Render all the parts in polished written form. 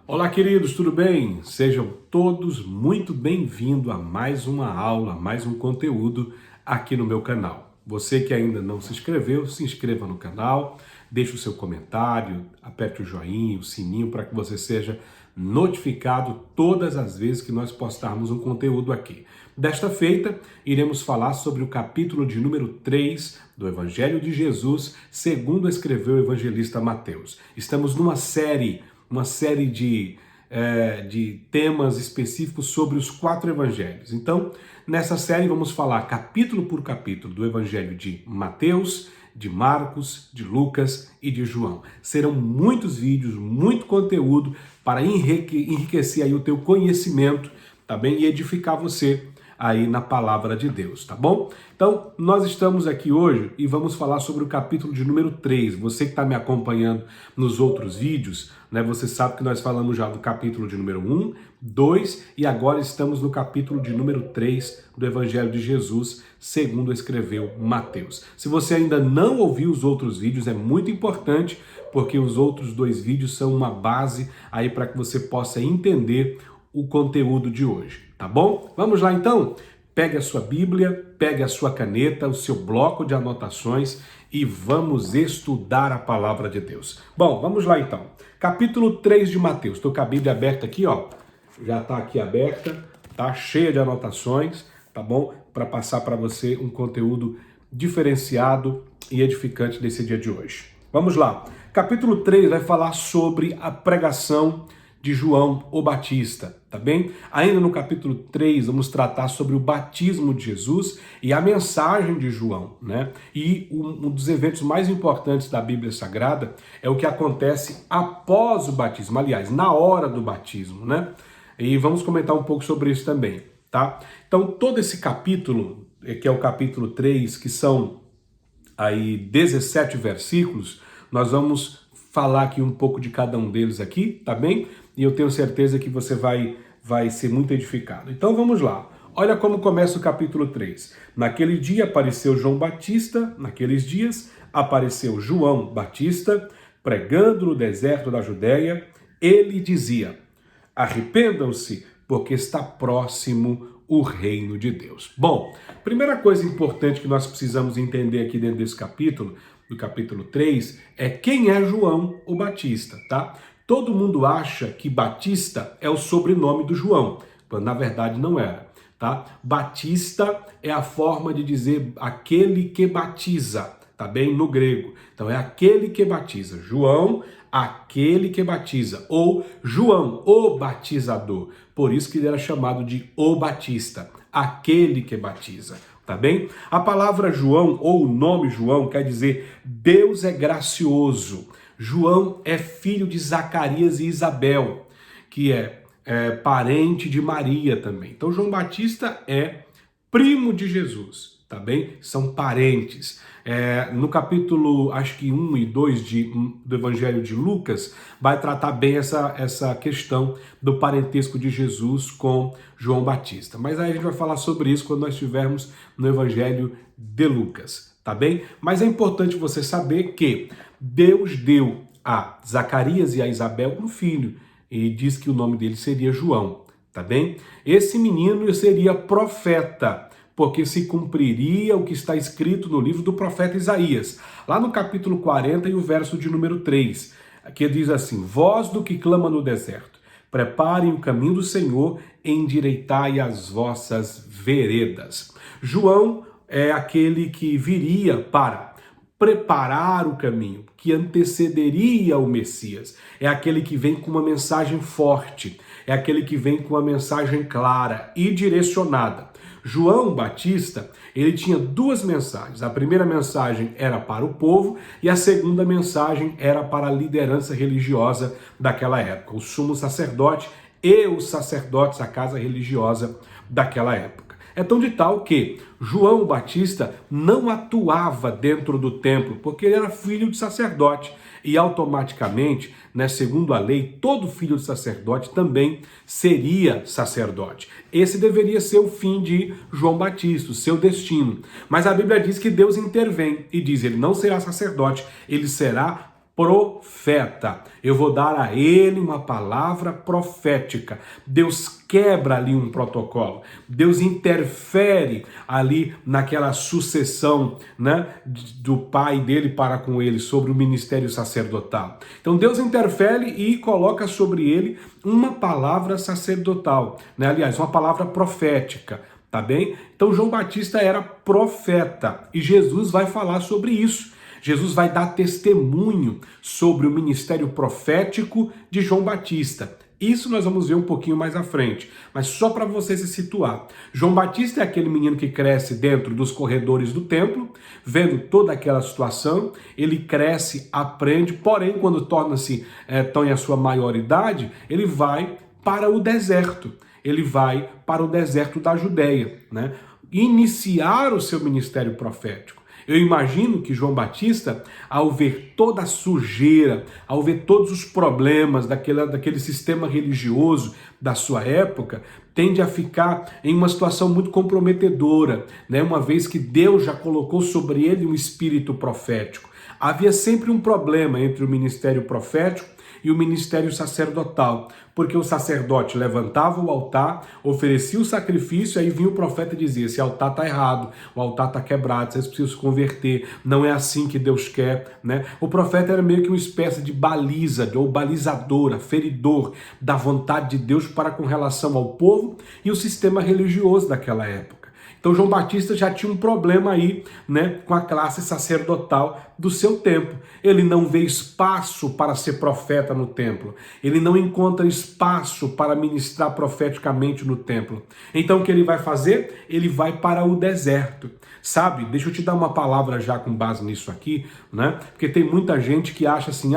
Olá, queridos, tudo bem? Sejam todos muito bem-vindos a mais uma aula, mais um conteúdo aqui no meu canal. Você que ainda não se inscreveu, se inscreva no canal, deixe o seu comentário, aperte o joinha, o sininho para que você seja notificado todas as vezes que nós postarmos um conteúdo aqui. Desta feita, iremos falar sobre o capítulo de número 3 do Evangelho de Jesus, segundo escreveu o evangelista Mateus. Estamos numa série de temas específicos sobre os 4 evangelhos. Então, nessa série vamos falar capítulo por capítulo do evangelho de Mateus, de Marcos, de Lucas e de João. Serão muitos vídeos, muito conteúdo para enriquecer aí o teu conhecimento, tá bem? E edificar você aí na palavra de Deus, tá bom? Então, nós estamos aqui hoje e vamos falar sobre o capítulo de número 3. Você que está me acompanhando nos outros vídeos, né, você sabe que nós falamos já do capítulo de número 1, 2 e agora estamos no capítulo de número 3 do Evangelho de Jesus, segundo escreveu Mateus. Se você ainda não ouviu os outros vídeos, é muito importante, porque os outros 2 vídeos são uma base aí para que você possa entender o conteúdo de hoje, tá bom? Vamos lá então? Pegue a sua Bíblia, pegue a sua caneta, o seu bloco de anotações e vamos estudar a palavra de Deus. Bom, vamos lá então. Capítulo 3 de Mateus. Estou com a Bíblia aberta aqui, ó. Já está aqui aberta, tá cheia de anotações, tá bom? Para passar para você um conteúdo diferenciado e edificante desse dia de hoje. Vamos lá. Capítulo 3 vai falar sobre a pregação de João o Batista, tá bem? Ainda no capítulo 3 vamos tratar sobre o batismo de Jesus e a mensagem de João, né? E um dos eventos mais importantes da Bíblia Sagrada é o que acontece após o batismo, aliás, na hora do batismo, né? E vamos comentar um pouco sobre isso também, tá? Então, todo esse capítulo, que é o capítulo 3, que são aí 17 versículos, nós vamos falar aqui um pouco de cada um deles aqui, tá bem? E eu tenho certeza que você vai ser muito edificado. Então vamos lá. Olha como começa o capítulo 3. Naquele dia apareceu João Batista, naqueles dias apareceu João Batista, pregando no deserto da Judéia. Ele dizia: arrependam-se, porque está próximo o reino de Deus. Bom, primeira coisa importante que nós precisamos entender aqui dentro desse capítulo, do capítulo 3, é quem é João o Batista, tá? Todo mundo acha que Batista é o sobrenome do João, quando na verdade não era, tá? Batista é a forma de dizer aquele que batiza, tá bem? No grego. Então é aquele que batiza. João, aquele que batiza. Ou João, o batizador. Por isso que ele era chamado de o Batista, aquele que batiza. Tá bem? A palavra João, ou o nome João, quer dizer Deus é gracioso. João é filho de Zacarias e Isabel, que é parente de Maria também. Então João Batista é primo de Jesus, tá bem? São parentes. No capítulo, acho que 1 e 2 do Evangelho de Lucas, vai tratar bem essa questão do parentesco de Jesus com João Batista. Mas aí a gente vai falar sobre isso quando nós estivermos no Evangelho de Lucas, tá bem? Mas é importante você saber que Deus deu a Zacarias e a Isabel um filho e diz que o nome dele seria João, tá bem? Esse menino seria profeta, porque se cumpriria o que está escrito no livro do profeta Isaías, lá no capítulo 40 e o verso de número 3, que diz assim: voz do que clama no deserto, preparem o caminho do Senhor, endireitai as vossas veredas. João é aquele que viria para preparar o caminho, que antecederia o Messias. É aquele que vem com uma mensagem forte, é aquele que vem com uma mensagem clara e direcionada. João Batista, ele tinha 2 mensagens. A primeira mensagem era para o povo e a segunda mensagem era para a liderança religiosa daquela época, o sumo sacerdote e os sacerdotes, a casa religiosa daquela época. É tão de tal que João Batista não atuava dentro do templo, porque ele era filho de sacerdote. E automaticamente, né, segundo a lei, todo filho de sacerdote também seria sacerdote. Esse deveria ser o fim de João Batista, o seu destino. Mas a Bíblia diz que Deus intervém e diz: ele não será sacerdote, ele será profeta. Eu vou dar a ele uma palavra profética. Deus quebra ali um protocolo. Deus interfere ali naquela sucessão, né, do pai dele para com ele sobre o ministério sacerdotal. Então Deus interfere e coloca sobre ele uma palavra sacerdotal, né? Aliás, uma palavra profética. Tá bem? Então João Batista era profeta e Jesus vai falar sobre isso. Jesus vai dar testemunho sobre o ministério profético de João Batista. Isso nós vamos ver um pouquinho mais à frente, mas só para você se situar. João Batista é aquele menino que cresce dentro dos corredores do templo, vendo toda aquela situação, ele cresce, aprende, porém quando torna-se tão em a sua maioridade, ele vai para o deserto. Ele vai para o deserto da Judéia, né? Iniciar o seu ministério profético. Eu imagino que João Batista, ao ver toda a sujeira, ao ver todos os problemas daquele sistema religioso da sua época, tende a ficar em uma situação muito comprometedora, né? Uma vez que Deus já colocou sobre ele um espírito profético. Havia sempre um problema entre o ministério profético e o ministério sacerdotal, porque o sacerdote levantava o altar, oferecia o sacrifício, aí vinha o profeta e dizia: esse altar está errado, o altar está quebrado, vocês precisam se converter, não é assim que Deus quer, né? O profeta era meio que uma espécie de baliza, ou balizador, aferidor da vontade de Deus para com relação ao povo e o sistema religioso daquela época. Então João Batista já tinha um problema aí, né, com a classe sacerdotal do seu tempo. Ele não vê espaço para ser profeta no templo. Ele não encontra espaço para ministrar profeticamente no templo. Então o que ele vai fazer? Ele vai para o deserto. Sabe, deixa eu te dar uma palavra já com base nisso aqui, né? Porque tem muita gente que acha assim: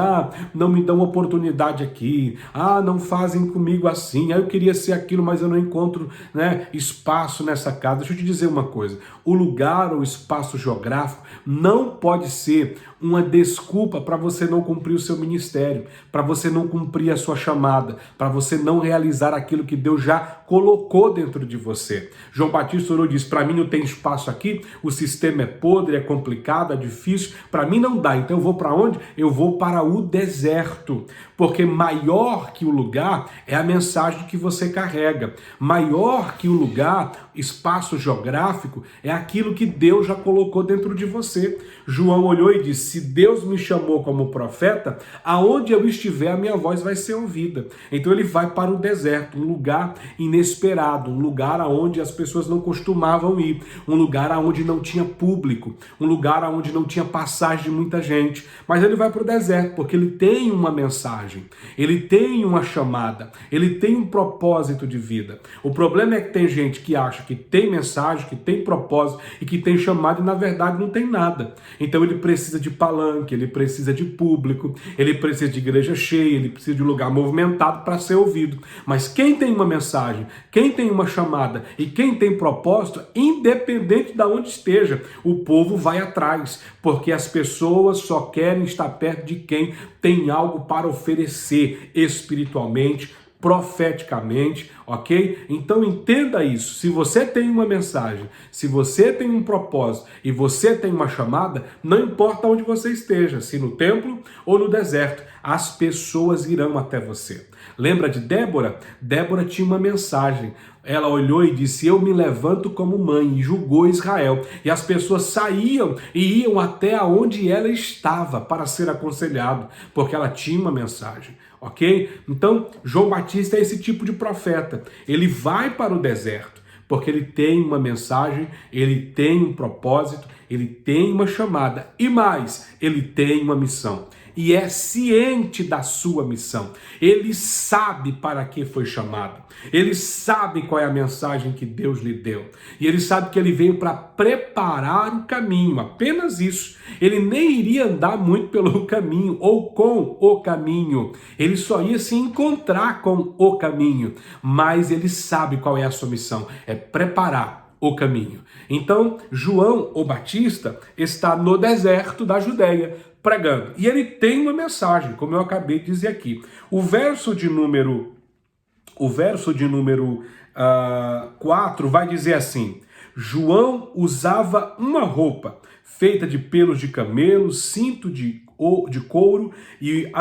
não me dão oportunidade aqui, não fazem comigo assim, eu queria ser aquilo, mas eu não encontro, né, espaço nessa casa. Deixa eu te dizer uma coisa: o lugar ou espaço geográfico não pode ser uma desculpa para você não cumprir o seu ministério, para você não cumprir a sua chamada, para você não realizar aquilo que Deus já colocou dentro de você. João Batista orou e disse: para mim não tem espaço aqui, o sistema é podre, é complicado, é difícil, para mim não dá, então eu vou para onde? Eu vou para o deserto, porque maior que o lugar é a mensagem que você carrega, maior que o lugar, espaço geográfico, é aquilo que Deus já colocou dentro de você. João olhou e disse: se Deus me chamou como profeta, aonde eu estiver a minha voz vai ser ouvida. Então ele vai para o deserto, um lugar inesperado, um lugar aonde as pessoas não costumavam ir, um lugar aonde não tinha público, um lugar aonde não tinha passagem de muita gente. Mas ele vai para o deserto porque ele tem uma mensagem, ele tem uma chamada, ele tem um propósito de vida. O problema é que tem gente que acha que tem mensagem, que tem propósito e que tem chamado e na verdade não tem nada. Então ele precisa de palanque, ele precisa de público, ele precisa de igreja cheia, ele precisa de um lugar movimentado para ser ouvido. Mas quem tem uma mensagem, quem tem uma chamada e quem tem propósito, independente de onde esteja, o povo vai atrás, porque as pessoas só querem estar perto de quem tem algo para oferecer espiritualmente, profeticamente, ok? Então entenda isso: se você tem uma mensagem, se você tem um propósito e você tem uma chamada, não importa onde você esteja, se no templo ou no deserto, as pessoas irão até você. Lembra de Débora? Débora tinha uma mensagem. Ela olhou e disse: eu me levanto como mãe, e julgou Israel. E as pessoas saíam e iam até onde ela estava para ser aconselhado, porque ela tinha uma mensagem. Ok? Então, João Batista é esse tipo de profeta. Ele vai para o deserto, porque ele tem uma mensagem, ele tem um propósito, ele tem uma chamada e mais, ele tem uma missão. E é ciente da sua missão. Ele sabe para que foi chamado. Ele sabe qual é a mensagem que Deus lhe deu. E ele sabe que ele veio para preparar o caminho, apenas isso. Ele nem iria andar muito pelo caminho ou com o caminho. Ele só ia se encontrar com o caminho. Mas ele sabe qual é a sua missão. É preparar o caminho. Então, João, o Batista, está no deserto da Judéia, pregando. E ele tem uma mensagem, como eu acabei de dizer aqui. O verso de número 4 vai dizer assim: João usava uma roupa feita de pelos de camelo, cinto de de couro e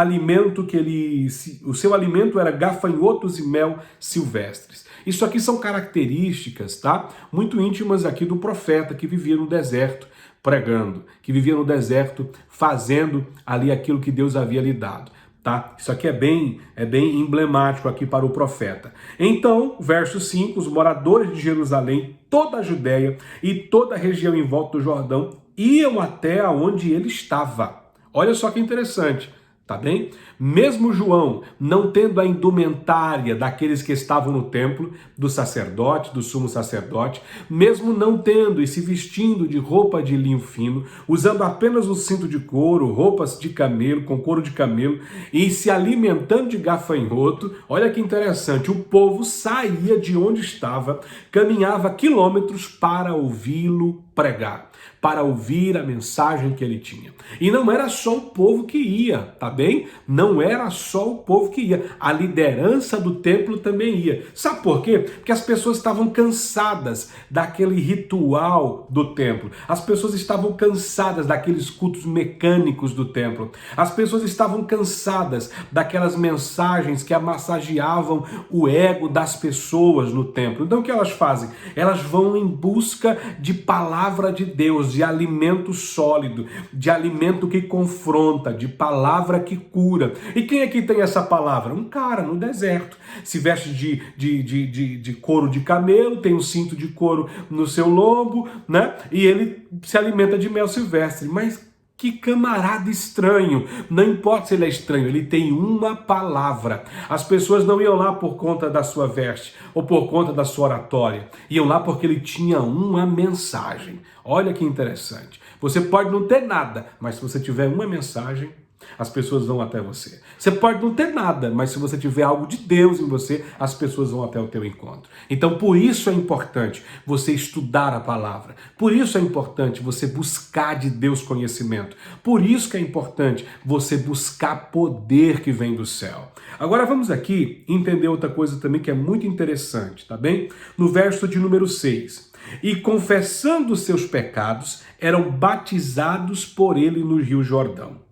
o seu alimento era gafanhotos e mel silvestres. Isso aqui são características, tá? Muito íntimas aqui do profeta que vivia no deserto pregando, que vivia no deserto fazendo ali aquilo que Deus havia lhe dado. Tá? Isso aqui é bem emblemático aqui para o profeta. Então, verso 5, os moradores de Jerusalém, toda a Judéia e toda a região em volta do Jordão iam até onde ele estava. Olha só que interessante, tá bem? Mesmo João, não tendo a indumentária daqueles que estavam no templo, do sacerdote, do sumo sacerdote, mesmo não tendo e se vestindo de roupa de linho fino, usando apenas um cinto de couro, roupas de camelo, com couro de camelo, e se alimentando de gafanhoto, olha que interessante, o povo saía de onde estava, caminhava quilômetros para ouvi-lo pregar, para ouvir a mensagem que ele tinha. E não era só o povo que ia, tá bem? Não era só o povo que ia, a liderança do templo também ia. Sabe por quê? Porque as pessoas estavam cansadas daquele ritual do templo. As pessoas estavam cansadas daqueles cultos mecânicos do templo. As pessoas estavam cansadas daquelas mensagens que amassageavam o ego das pessoas no templo. Então o que elas fazem? Elas vão em busca de palavra de Deus, de alimento sólido, de alimento que confronta, de palavra que cura. E quem aqui tem essa palavra? Um cara no deserto. Se veste de couro de camelo, tem um cinto de couro no seu lombo, né? E ele se alimenta de mel silvestre. Mas que camarada estranho. Não importa se ele é estranho, ele tem uma palavra. As pessoas não iam lá por conta da sua veste ou por conta da sua oratória. Iam lá porque ele tinha uma mensagem. Olha que interessante. Você pode não ter nada, mas se você tiver uma mensagem, as pessoas vão até você. Você pode não ter nada, mas se você tiver algo de Deus em você, as pessoas vão até o teu encontro. Então, por isso é importante você estudar a palavra. Por isso é importante você buscar de Deus conhecimento. Por isso que é importante você buscar poder que vem do céu. Agora vamos aqui entender outra coisa também que é muito interessante, tá bem? No verso de número 6. E confessando os seus pecados, eram batizados por ele no Rio Jordão.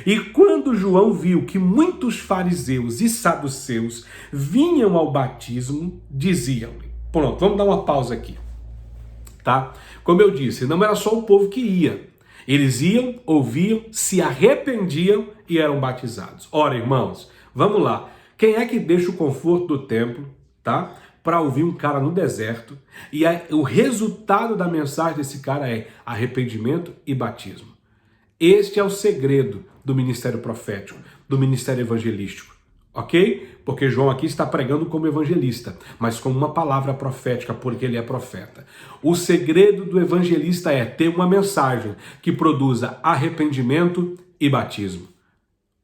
E quando João viu que muitos fariseus e saduceus vinham ao batismo, diziam-lhe... Pronto, vamos dar uma pausa aqui, tá? Como eu disse, não era só o povo que ia. Eles iam, ouviam, se arrependiam e eram batizados. Ora, irmãos, vamos lá. Quem é que deixa o conforto do templo, tá? Para ouvir um cara no deserto, e o resultado da mensagem desse cara é arrependimento e batismo. Este é o segredo do ministério profético, do ministério evangelístico, ok? Porque João aqui está pregando como evangelista, mas com uma palavra profética, porque ele é profeta. O segredo do evangelista é ter uma mensagem que produza arrependimento e batismo.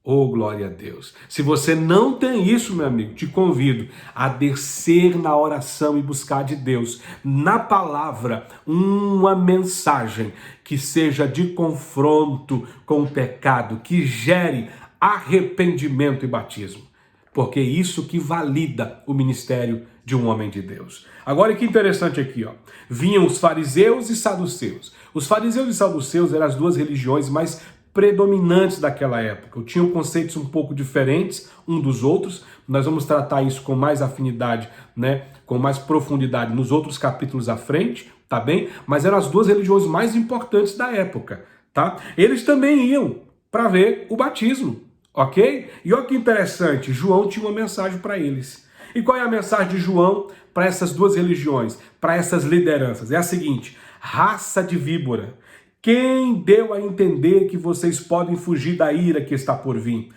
Oh, glória a Deus. Se você não tem isso, meu amigo, te convido a descer na oração e buscar de Deus, na palavra, uma mensagem que seja de confronto com o pecado, que gere arrependimento e batismo. Porque é isso que valida o ministério de um homem de Deus. Agora que interessante aqui, ó. Vinham os fariseus e saduceus. Os fariseus e saduceus eram as duas religiões mais predominantes daquela época. Tinham conceitos um pouco diferentes um dos outros. Nós vamos tratar isso com mais afinidade, né, com mais profundidade nos outros capítulos à frente, tá bem? Mas eram as duas religiões mais importantes da época, tá? Eles também iam para ver o batismo, ok? E olha que interessante, João tinha uma mensagem para eles. E qual é a mensagem de João para essas duas religiões, para essas lideranças? É a seguinte: raça de víbora, quem deu a entender que vocês podem fugir da ira que está por vir?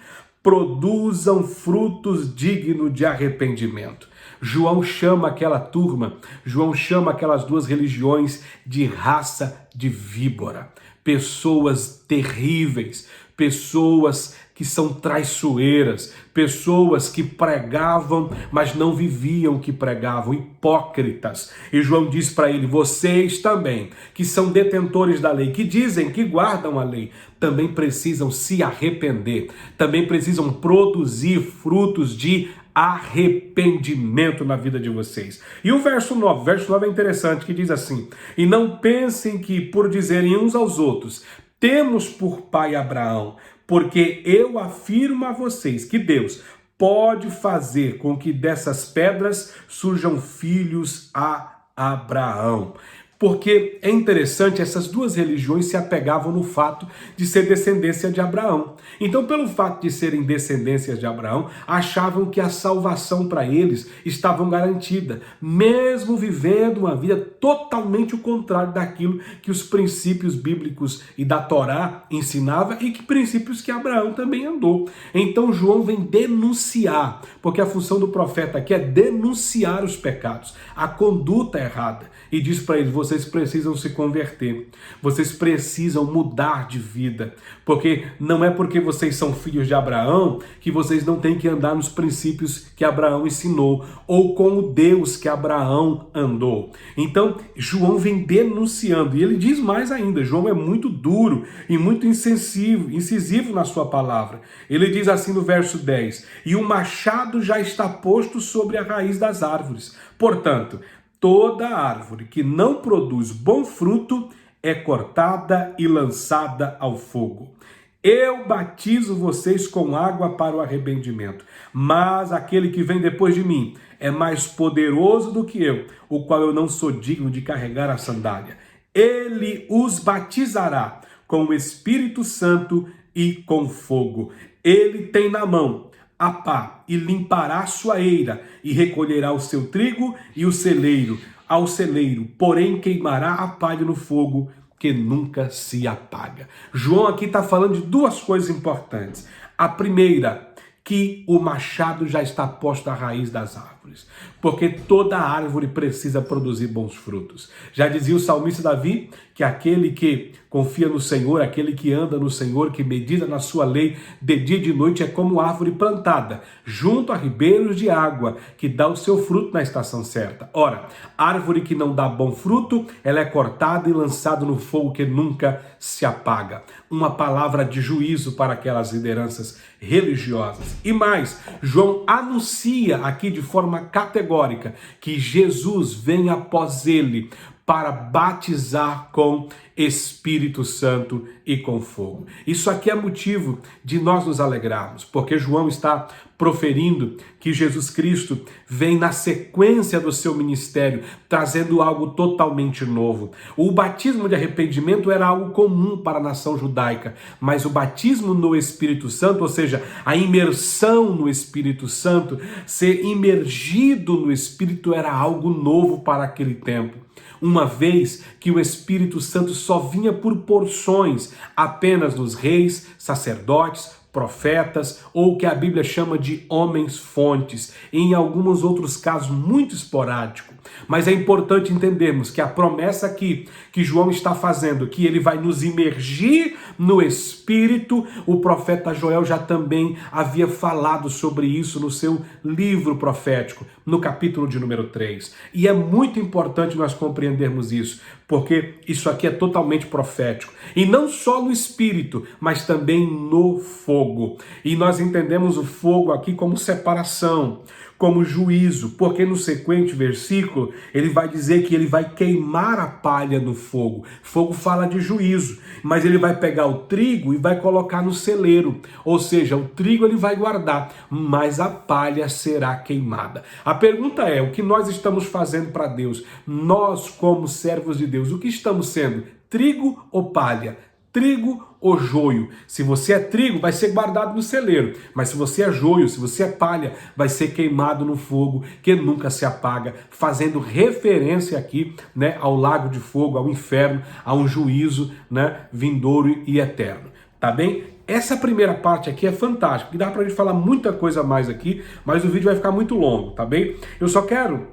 Produzam frutos dignos de arrependimento. João chama aquela turma, João chama aquelas duas religiões de raça de víbora. Pessoas terríveis, pessoas que são traiçoeiras, pessoas que pregavam, mas não viviam o que pregavam, hipócritas. E João diz para ele: vocês também, que são detentores da lei, que dizem que guardam a lei, também precisam se arrepender, também precisam produzir frutos de arrependimento na vida de vocês. E o verso 9 é interessante, que diz assim: e não pensem que por dizerem uns aos outros, temos por pai Abraão, porque eu afirmo a vocês que Deus pode fazer com que dessas pedras surjam filhos a Abraão. Porque é interessante, essas duas religiões se apegavam no fato de ser descendência de Abraão. Então, pelo fato de serem descendências de Abraão, achavam que a salvação para eles estava garantida, mesmo vivendo uma vida totalmente o contrário daquilo que os princípios bíblicos e da Torá ensinava e que princípios que Abraão também andou. Então, João vem denunciar, porque a função do profeta aqui é denunciar os pecados, a conduta errada, e diz para eles: vocês precisam se converter, vocês precisam mudar de vida, porque não é porque vocês são filhos de Abraão que vocês não têm que andar nos princípios que Abraão ensinou, ou com o Deus que Abraão andou. Então, João vem denunciando, e ele diz mais ainda. João é muito duro e muito incisivo na sua palavra. Ele diz assim no verso 10, e o machado já está posto sobre a raiz das árvores. Portanto, toda árvore que não produz bom fruto é cortada e lançada ao fogo. Eu batizo vocês com água para o arrependimento, mas aquele que vem depois de mim é mais poderoso do que eu, o qual eu não sou digno de carregar a sandália. Ele os batizará com o Espírito Santo e com fogo. Ele tem na mão a pá e limpará sua eira e recolherá o seu trigo e o celeiro ao celeiro, porém queimará a palha no fogo que nunca se apaga. João aqui está falando de duas coisas importantes. A primeira, que o machado já está posto à raiz das árvores, porque toda árvore precisa produzir bons frutos. Já dizia o salmista Davi que aquele que confia no Senhor, aquele que anda no Senhor, que medita na sua lei de dia e de noite, é como árvore plantada junto a ribeiros de água, que dá o seu fruto na estação certa. Ora, árvore que não dá bom fruto, ela é cortada e lançada no fogo que nunca se apaga. Uma palavra de juízo para aquelas lideranças religiosas. E mais, João anuncia aqui de forma categórica que Jesus vem após ele para batizar com Espírito Santo e com fogo. Isso aqui é motivo de nós nos alegrarmos, porque João está proferindo que Jesus Cristo vem na sequência do seu ministério, trazendo algo totalmente novo. O batismo de arrependimento era algo comum para a nação judaica, mas o batismo no Espírito Santo, ou seja, a imersão no Espírito Santo, ser imergido no Espírito, era algo novo para aquele tempo. Uma vez que o Espírito Santo só vinha por porções, apenas nos reis, sacerdotes, profetas, ou o que a Bíblia chama de homens-fontes, em alguns outros casos muito esporádico. Mas é importante entendermos que a promessa aqui que João está fazendo, que ele vai nos imergir no Espírito, o profeta Joel já também havia falado sobre isso no seu livro profético, no capítulo de número 3. E é muito importante nós compreendermos isso, porque isso aqui é totalmente profético. E não só no Espírito, mas também no fogo. E nós entendemos o fogo aqui como separação, como juízo, porque no sequente versículo ele vai dizer que ele vai queimar a palha no fogo. Fogo fala de juízo, mas ele vai pegar o trigo e vai colocar no celeiro, ou seja, o trigo ele vai guardar, mas a palha será queimada. A pergunta é, o que nós estamos fazendo para Deus? Nós, como servos de Deus, o que estamos sendo? Trigo ou palha? Trigo ou joio? Se você é trigo, vai ser guardado no celeiro, mas se você é joio, se você é palha, vai ser queimado no fogo que nunca se apaga, fazendo referência aqui, né, ao lago de fogo, ao inferno, a um juízo, né, vindouro e eterno. Tá bem? Essa primeira parte aqui é fantástica, porque dá pra gente falar muita coisa a mais aqui, mas o vídeo vai ficar muito longo, tá bem? Eu só quero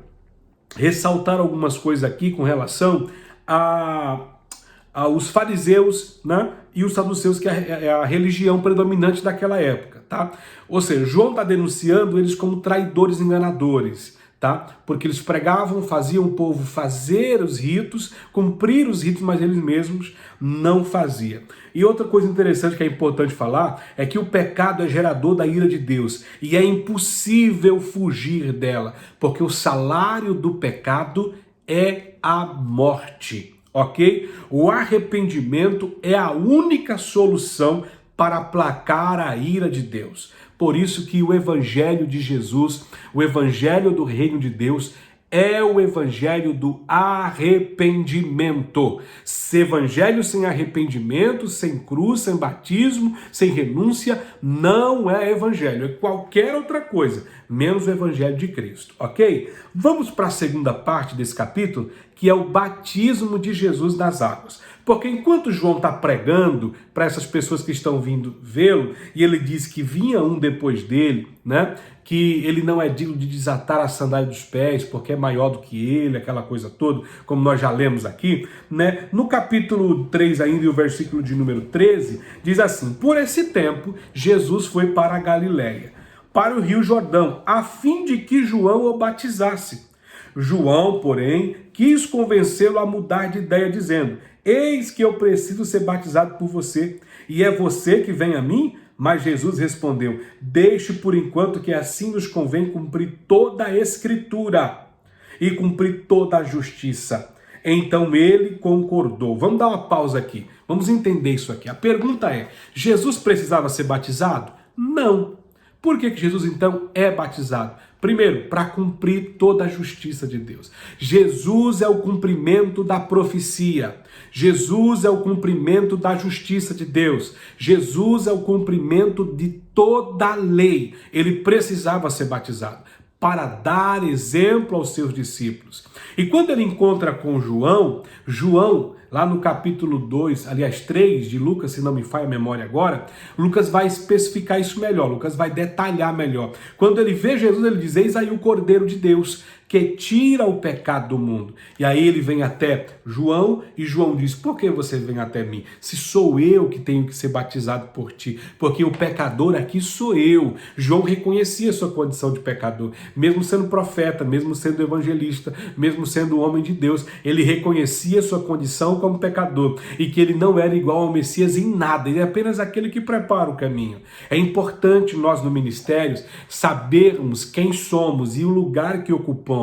ressaltar algumas coisas aqui com relação aos fariseus, né, e os saduceus, que é a religião predominante daquela época, tá? Ou seja, João está denunciando eles como traidores enganadores, tá? Porque eles pregavam, faziam o povo fazer os ritos, cumprir os ritos, mas eles mesmos não faziam. E outra coisa interessante que é importante falar é que o pecado é gerador da ira de Deus e é impossível fugir dela, porque o salário do pecado é a morte. Ok? O arrependimento é a única solução para aplacar a ira de Deus. Por isso que o evangelho de Jesus, o evangelho do reino de Deus, é o evangelho do arrependimento. Evangelho sem arrependimento, sem cruz, sem batismo, sem renúncia, não é evangelho. É qualquer outra coisa, menos o evangelho de Cristo, ok? Vamos para a segunda parte desse capítulo, que é o batismo de Jesus nas águas. Porque enquanto João está pregando para essas pessoas que estão vindo vê-lo, e ele diz que vinha um depois dele, né? Que ele não é digno de desatar a sandália dos pés, porque é maior do que ele, aquela coisa toda, como nós já lemos aqui, né? No capítulo 3 ainda, e o versículo de número 13, diz assim: por esse tempo, Jesus foi para a Galiléia, para o rio Jordão, a fim de que João o batizasse. João, porém, quis convencê-lo a mudar de ideia, dizendo: eis que eu preciso ser batizado por você, e é você que vem a mim? Mas Jesus respondeu: deixe por enquanto, que assim nos convém cumprir toda a Escritura e cumprir toda a justiça. Então ele concordou. Vamos dar uma pausa aqui. Vamos entender isso aqui. A pergunta é: Jesus precisava ser batizado? Não. Por que Jesus então é batizado? Primeiro, para cumprir toda a justiça de Deus. Jesus é o cumprimento da profecia. Jesus é o cumprimento da justiça de Deus. Jesus é o cumprimento de toda a lei. Ele precisava ser batizado para dar exemplo aos seus discípulos. E quando ele encontra com João, lá no capítulo 2, aliás 3 de Lucas, se não me falha a memória agora, Lucas vai especificar isso melhor, Lucas vai detalhar melhor. Quando ele vê Jesus, ele diz: eis aí o Cordeiro de Deus, que tira o pecado do mundo. E aí ele vem até João, e João diz: por que você vem até mim? Se sou eu que tenho que ser batizado por ti, porque o pecador aqui sou eu. João reconhecia sua condição de pecador, mesmo sendo profeta, mesmo sendo evangelista, mesmo sendo homem de Deus, ele reconhecia sua condição como pecador, e que ele não era igual ao Messias em nada, ele é apenas aquele que prepara o caminho. É importante nós no ministério sabermos quem somos e o lugar que ocupamos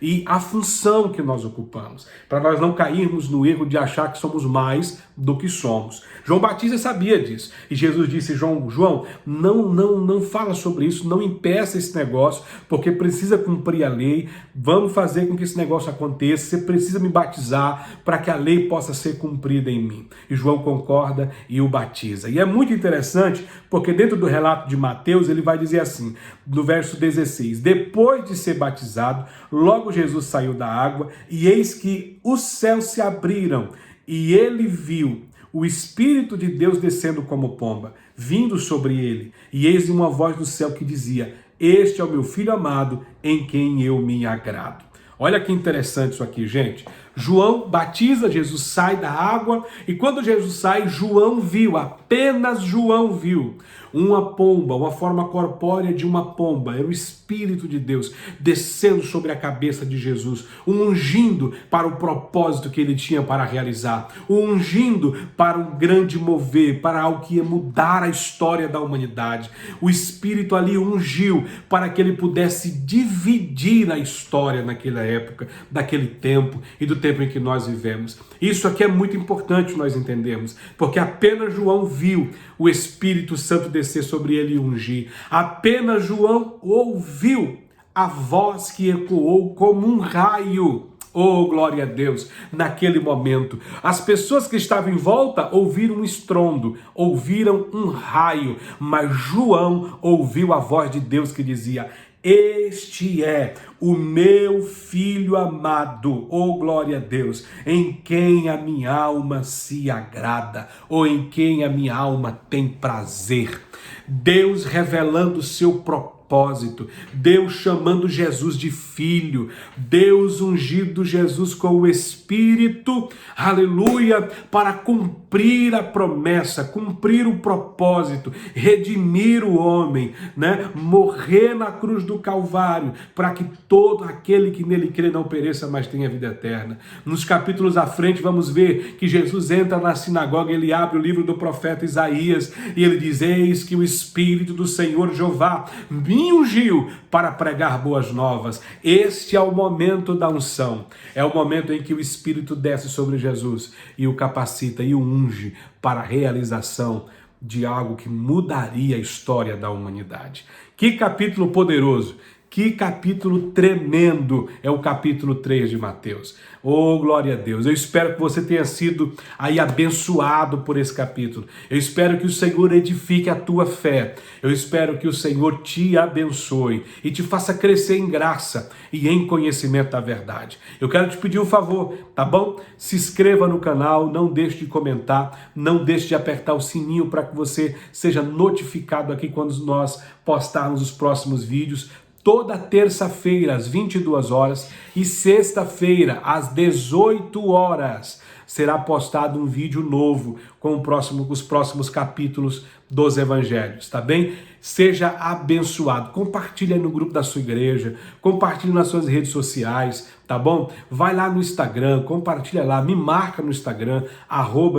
e a função que nós ocupamos, para nós não cairmos no erro de achar que somos mais do que somos. João Batista sabia disso, e Jesus disse: João, não fala sobre isso, não impeça esse negócio, porque precisa cumprir a lei, vamos fazer com que esse negócio aconteça, você precisa me batizar para que a lei possa ser cumprida em mim. E João concorda e o batiza. E é muito interessante, porque dentro do relato de Mateus, ele vai dizer assim, no verso 16: depois de ser batizado, logo Jesus saiu da água, e eis que os céus se abriram, e ele viu o Espírito de Deus descendo como pomba, vindo sobre ele. E eis uma voz do céu que dizia: este é o meu Filho amado, em quem eu me agrado. Olha que interessante isso aqui, gente. João batiza, Jesus sai da água, e quando Jesus sai, João viu, apenas João viu, uma pomba, uma forma corpórea de uma pomba. Era o Espírito de Deus descendo sobre a cabeça de Jesus, o ungindo para o propósito que ele tinha para realizar, o ungindo para um grande mover, para algo que ia mudar a história da humanidade. O Espírito ali ungiu para que ele pudesse dividir a história naquela época, daquele tempo e do tempo em que nós vivemos. Isso aqui é muito importante nós entendermos, porque apenas João viu o Espírito Santo descer sobre ele e ungir. Apenas João ouviu a voz que ecoou como um raio. Oh, glória a Deus! Naquele momento, as pessoas que estavam em volta ouviram um estrondo, ouviram um raio, mas João ouviu a voz de Deus que dizia: este é o meu Filho amado, oh glória a Deus, em quem a minha alma se agrada, ou em quem a minha alma tem prazer. Deus revelando o seu propósito, Deus chamando Jesus de filho, Deus ungindo Jesus com o Espírito, aleluia, para cumprir a promessa, cumprir o propósito, redimir o homem, né? Morrer na cruz do Calvário, para que todo aquele que nele crê não pereça, mas tenha vida eterna. Nos capítulos à frente vamos ver que Jesus entra na sinagoga, ele abre o livro do profeta Isaías, e ele diz: eis que o Espírito do Senhor Jeová me ungiu para pregar boas novas. Este é o momento da unção, é o momento em que o Espírito desce sobre Jesus e o capacita e o unge para a realização de algo que mudaria a história da humanidade. Que capítulo poderoso! Que capítulo tremendo é o capítulo 3 de Mateus. Oh, glória a Deus. Eu espero que você tenha sido aí abençoado por esse capítulo. Eu espero que o Senhor edifique a tua fé. Eu espero que o Senhor te abençoe e te faça crescer em graça e em conhecimento da verdade. Eu quero te pedir um favor, tá bom? Se inscreva no canal, não deixe de comentar, não deixe de apertar o sininho para que você seja notificado aqui quando nós postarmos os próximos vídeos. Toda terça-feira, às 22 horas, e sexta-feira, às 18 horas, será postado um vídeo novo com os próximos capítulos dos evangelhos, tá bem? Seja abençoado. Compartilhe aí no grupo da sua igreja, compartilhe nas suas redes sociais, tá bom? Vai lá no Instagram, compartilha lá, me marca no Instagram,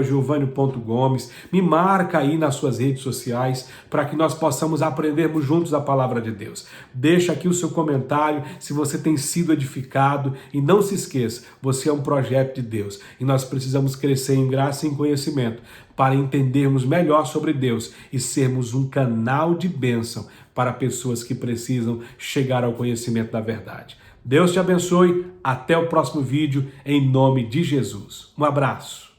@giovanio.gomes, me marca aí nas suas redes sociais, para que nós possamos aprendermos juntos a palavra de Deus. Deixa aqui o seu comentário, se você tem sido edificado, e não se esqueça, você é um projeto de Deus, e nós precisamos crescer em graça e em conhecimento, para entendermos melhor sobre Deus e sermos um canal de bênção para pessoas que precisam chegar ao conhecimento da verdade. Deus te abençoe, até o próximo vídeo, em nome de Jesus. Um abraço.